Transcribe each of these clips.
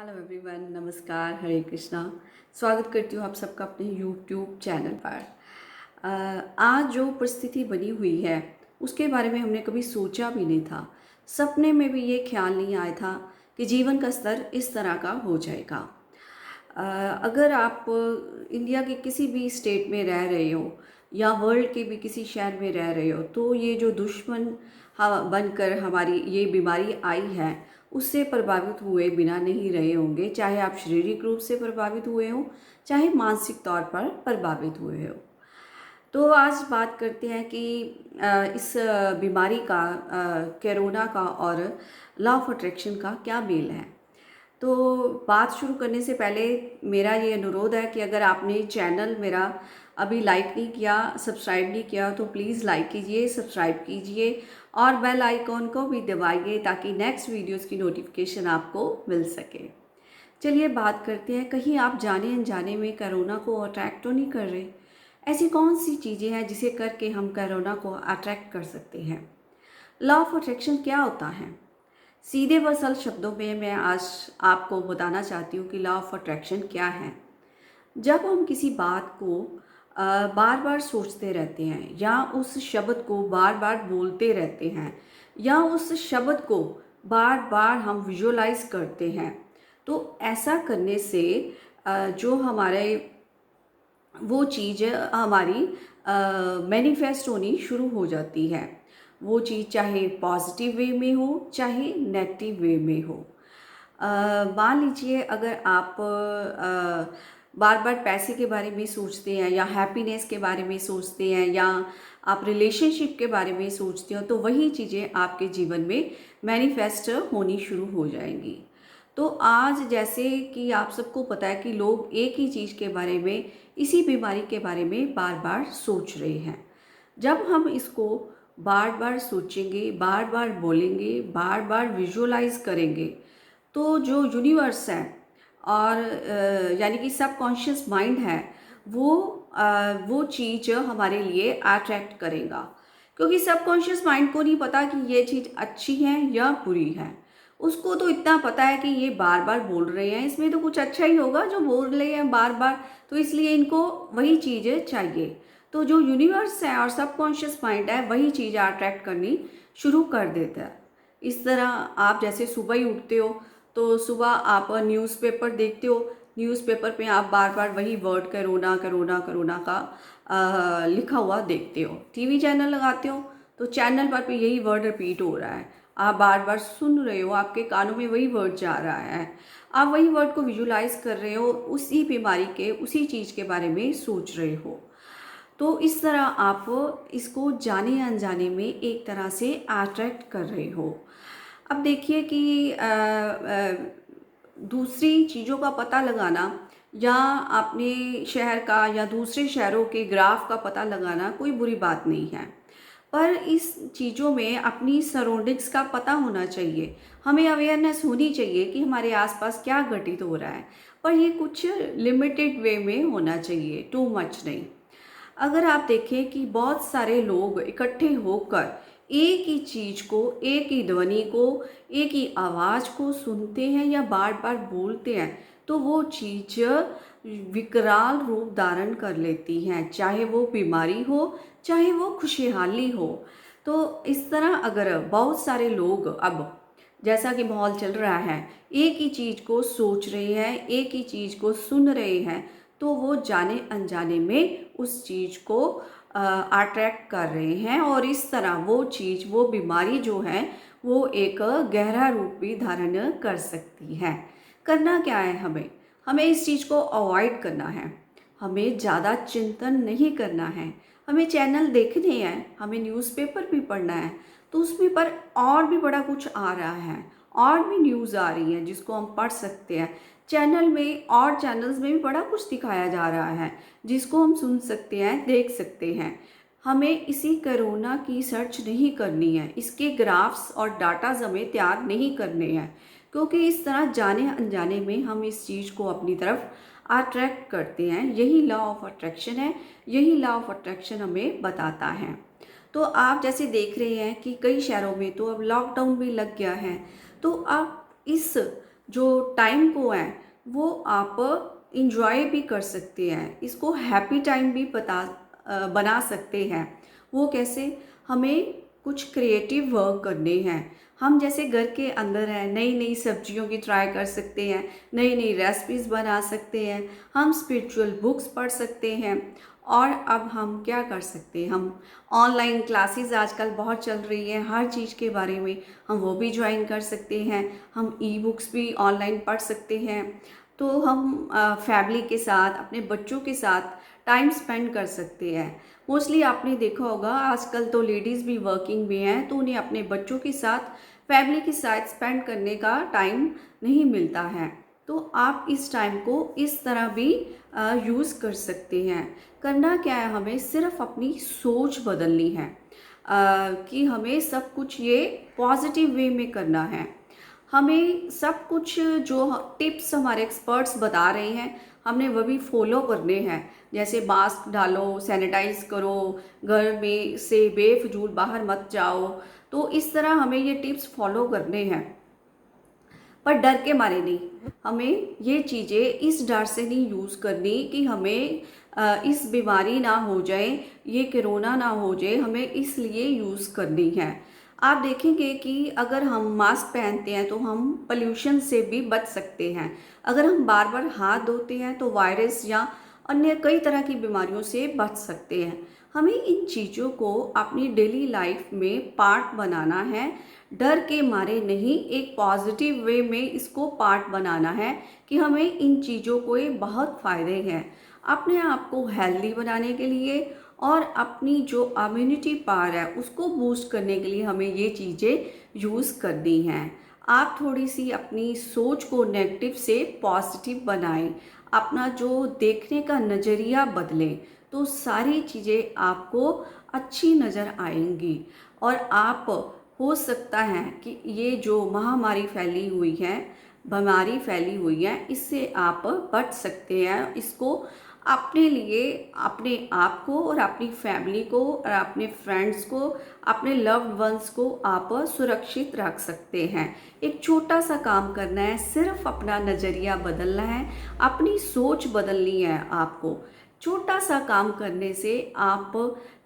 Hello everyone, नमस्कार, हरे कृष्णा। स्वागत करती हूँ आप सबका अपने यूट्यूब चैनल पर। आज जो परिस्थिति बनी हुई है उसके बारे में हमने कभी सोचा भी नहीं था। सपने में भी ये ख्याल नहीं आया था कि जीवन का स्तर इस तरह का हो जाएगा। अगर आप इंडिया के किसी भी स्टेट में रह रहे हो या वर्ल्ड के भी किसी शहर में रह रहे हो तो ये जो दुश्मन बनकर हमारी ये बीमारी आई है उससे प्रभावित हुए बिना नहीं रहे होंगे। चाहे आप शारीरिक रूप से प्रभावित हुए हो, चाहे मानसिक तौर पर प्रभावित हुए हो। तो आज बात करते हैं कि इस बीमारी का, कोरोना का और लॉ ऑफ अट्रैक्शन का क्या मेल है। तो बात शुरू करने से पहले मेरा ये अनुरोध है कि अगर आपने चैनल मेरा अभी लाइक नहीं किया, सब्सक्राइब नहीं किया तो प्लीज़ लाइक कीजिए, सब्सक्राइब कीजिए और बेल आइकॉन को भी दबाइए ताकि नेक्स्ट वीडियोस की नोटिफिकेशन आपको मिल सके। चलिए बात करते हैं, कहीं आप जाने अनजाने में कोरोना को अट्रैक्ट तो नहीं कर रहे। ऐसी कौन सी चीज़ें हैं जिसे करके हम कोरोना को अट्रैक्ट कर सकते हैं। लॉ ऑफ अट्रैक्शन क्या होता है? सीधे व सरल शब्दों में मैं आज आपको बताना चाहती हूँ कि लॉ ऑफ अट्रैक्शन क्या है। जब हम किसी बात को बार बार सोचते रहते हैं या उस शब्द को बार बार बोलते रहते हैं या उस शब्द को बार बार हम विजुअलाइज करते हैं तो ऐसा करने से जो हमारे वो चीज़ हमारी मैनिफेस्ट होनी शुरू हो जाती है। वो चीज़ चाहे पॉजिटिव वे में हो चाहे नेगेटिव वे में हो। मान लीजिए अगर आप बार बार पैसे के बारे में सोचते हैं या हैप्पीनेस के बारे में सोचते हैं या आप रिलेशनशिप के बारे में सोचते हो तो वही चीज़ें आपके जीवन में मैनिफेस्ट होनी शुरू हो जाएंगी। तो आज जैसे कि आप सबको पता है कि लोग एक ही चीज़ के बारे में, इसी बीमारी के बारे में बार बार सोच रहे हैं। जब हम इसको बार बार सोचेंगे, बार बार बोलेंगे, बार बार विजुअलाइज करेंगे तो जो यूनिवर्स है और यानी कि सबकॉन्शियस माइंड है वो चीज़ हमारे लिए अट्रैक्ट करेगा। क्योंकि सबकॉन्शियस माइंड को नहीं पता कि ये चीज़ अच्छी है या बुरी है। उसको तो इतना पता है कि ये बार बार बोल रहे हैं, इसमें तो कुछ अच्छा ही होगा जो बोल रहे हैं बार बार, तो इसलिए इनको वही चीज़ चाहिए। तो जो यूनिवर्स है और सबकॉन्शियस माइंड है वही चीज़ अट्रैक्ट करनी शुरू कर देता है। इस तरह आप जैसे सुबह ही उठते हो तो सुबह आप न्यूज़पेपर देखते हो, न्यूज़पेपर पे आप बार बार वही वर्ड कोरोना कोरोना कोरोना का लिखा हुआ देखते हो। टीवी चैनल लगाते हो तो चैनल पर भी यही वर्ड रिपीट हो रहा है, आप बार बार सुन रहे हो, आपके कानों में वही वर्ड जा रहा है, आप वही वर्ड को विजुलाइज कर रहे हो, उसी बीमारी के, उसी चीज़ के बारे में सोच रहे हो। तो इस तरह आप इसको जाने अनजाने में एक तरह से अट्रैक्ट कर रहे हो। अब देखिए कि दूसरी चीज़ों का पता लगाना या अपने शहर का या दूसरे शहरों के ग्राफ का पता लगाना कोई बुरी बात नहीं है, पर इस चीज़ों में अपनी सराउंडिंग्स का पता होना चाहिए। हमें अवेयरनेस होनी चाहिए कि हमारे आसपास क्या घटित हो रहा है, पर ये कुछ लिमिटेड वे में होना चाहिए, टू मच नहीं। अगर आप देखें कि बहुत सारे लोग इकट्ठे होकर एक ही चीज़ को, एक ही ध्वनि को, एक ही आवाज़ को सुनते हैं या बार बार बोलते हैं तो वो चीज़ विकराल रूप धारण कर लेती हैं, चाहे वो बीमारी हो चाहे वो खुशहाली हो। तो इस तरह अगर बहुत सारे लोग अब जैसा कि माहौल चल रहा है एक ही चीज़ को सोच रहे हैं, एक ही चीज़ को सुन रहे हैं तो वो जाने अनजाने में उस चीज़ को अट्रैक्ट कर रहे हैं और इस तरह वो चीज़, वो बीमारी जो है वो एक गहरा रूप भी धारण कर सकती है। करना क्या है हमें? हमें इस चीज़ को अवॉइड करना है, हमें ज़्यादा चिंतन नहीं करना है, हमें चैनल देखने हैं, हमें न्यूज़पेपर भी पढ़ना है तो उसमें पर और भी बड़ा कुछ आ रहा है, और भी न्यूज़ आ रही है जिसको हम पढ़ सकते हैं। चैनल में और चैनल्स में भी बड़ा कुछ दिखाया जा रहा है जिसको हम सुन सकते हैं, देख सकते हैं। हमें इसी कोरोना की सर्च नहीं करनी है, इसके ग्राफ्स और डाटाज हमें तैयार नहीं करने हैं, क्योंकि इस तरह जाने अनजाने में हम इस चीज़ को अपनी तरफ अट्रैक्ट करते हैं। यही लॉ ऑफ अट्रैक्शन है, यही लॉ ऑफ अट्रैक्शन हमें बताता है। तो आप जैसे देख रहे हैं कि कई शहरों में तो अब लॉकडाउन भी लग गया है, तो आप इस जो टाइम को है वो आप इंजॉय भी कर सकते हैं, इसको हैप्पी टाइम भी बना सकते हैं। वो कैसे? हमें कुछ क्रिएटिव वर्क करने हैं। हम जैसे घर के अंदर हैं, नई नई सब्जियों की ट्राई कर सकते हैं, नई नई रेसिपीज़ बना सकते हैं, हम स्पिरिचुअल बुक्स पढ़ सकते हैं। और अब हम क्या कर सकते हैं? हम ऑनलाइन क्लासेस आजकल बहुत चल रही हैं, हर चीज़ के बारे में हम वो भी ज्वाइन कर सकते हैं। हम ई बुक्स भी ऑनलाइन पढ़ सकते हैं। तो हम फैमिली के साथ, अपने बच्चों के साथ टाइम स्पेंड कर सकते हैं। मोस्टली आपने देखा होगा आजकल तो लेडीज़ भी वर्किंग में हैं, तो उन्हें अपने बच्चों के साथ, फैमिली के साथ स्पेंड करने का टाइम नहीं मिलता है। तो आप इस टाइम को इस तरह भी यूज़ कर सकते हैं। करना क्या है? हमें सिर्फ अपनी सोच बदलनी है कि हमें सब कुछ ये पॉजिटिव वे में करना है। हमें सब कुछ जो टिप्स हमारे एक्सपर्ट्स बता रहे हैं, हमने वो भी फॉलो करने हैं। जैसे मास्क डालो, सैनिटाइज करो, घर में से बेफजूल बाहर मत जाओ। तो इस तरह हमें ये टिप्स फॉलो करने हैं, पर डर के मारे नहीं। हमें ये चीज़ें इस डर से नहीं यूज़ करनी कि हमें इस बीमारी ना हो जाए, ये कोरोना ना हो जाए, हमें इसलिए यूज़ करनी है। आप देखेंगे कि अगर हम मास्क पहनते हैं तो हम पोल्यूशन से भी बच सकते हैं। अगर हम बार बार हाथ धोते हैं तो वायरस या अन्य कई तरह की बीमारियों से बच सकते हैं। हमें इन चीज़ों को अपनी डेली लाइफ में पार्ट बनाना है, डर के मारे नहीं, एक पॉजिटिव वे में इसको पार्ट बनाना है कि हमें इन चीज़ों को ये बहुत फ़ायदे हैं अपने आप को हेल्दी बनाने के लिए, और अपनी जो इम्यूनिटी पावर है उसको बूस्ट करने के लिए हमें ये चीज़ें यूज़ करनी हैं। आप थोड़ी सी अपनी सोच को नेगेटिव से पॉजिटिव बनाएं, अपना जो देखने का नज़रिया बदलें, तो सारी चीज़ें आपको अच्छी नज़र आएंगी। और आप, हो सकता है कि ये जो महामारी फैली हुई है, बीमारी फैली हुई है, इससे आप बच सकते हैं। इसको अपने लिए, अपने आप को और अपनी फैमिली को और अपने फ्रेंड्स को, अपने लव्ड वंस को आप सुरक्षित रख सकते हैं। एक छोटा सा काम करना है, सिर्फ अपना नज़रिया बदलना है, अपनी सोच बदलनी है आपको। छोटा सा काम करने से आप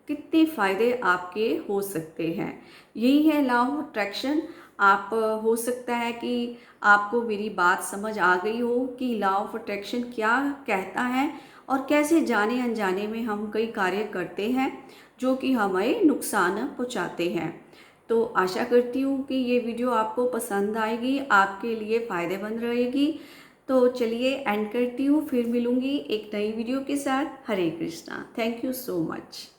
कितने फ़ायदे आपके हो सकते हैं। यही है लॉ ऑफ अट्रैक्शन। आप, हो सकता है कि आपको मेरी बात समझ आ गई हो कि लॉ ऑफ अट्रैक्शन क्या कहता है और कैसे जाने अनजाने में हम कई कार्य करते हैं जो कि हमें नुकसान पहुंचाते हैं। तो आशा करती हूँ कि ये वीडियो आपको पसंद आएगी, आपके लिए फ़ायदेमंद रहेगी। तो चलिए एंड करती हूँ, फिर मिलूँगी एक नई वीडियो के साथ। Hare Krishna. Thank you so much.